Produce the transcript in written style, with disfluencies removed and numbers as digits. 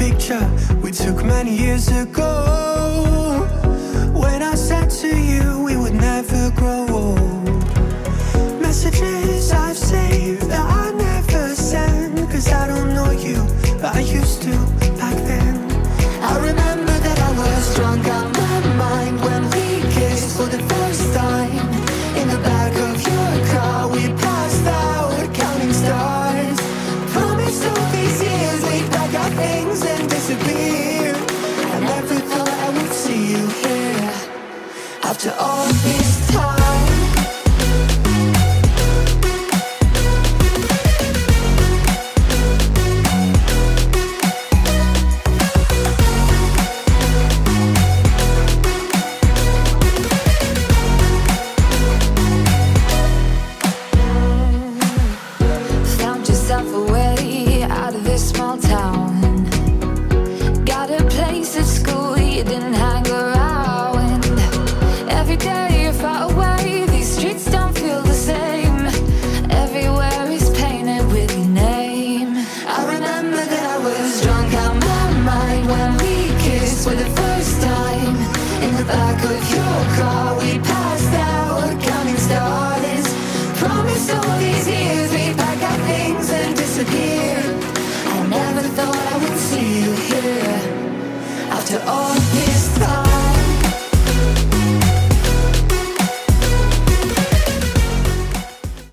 picture we took many years ago, when I said to you we would never grow old. Messages I've saved that I never send, cause I don't know you, but I used to back then. I remember that I was drunk out my mind when we kissed for the first time. In the back of your car we passed out counting stars. Promised all these years we'd pack our things and disappear. I never thought I would see you here after all this time. I never thought I would see you here after all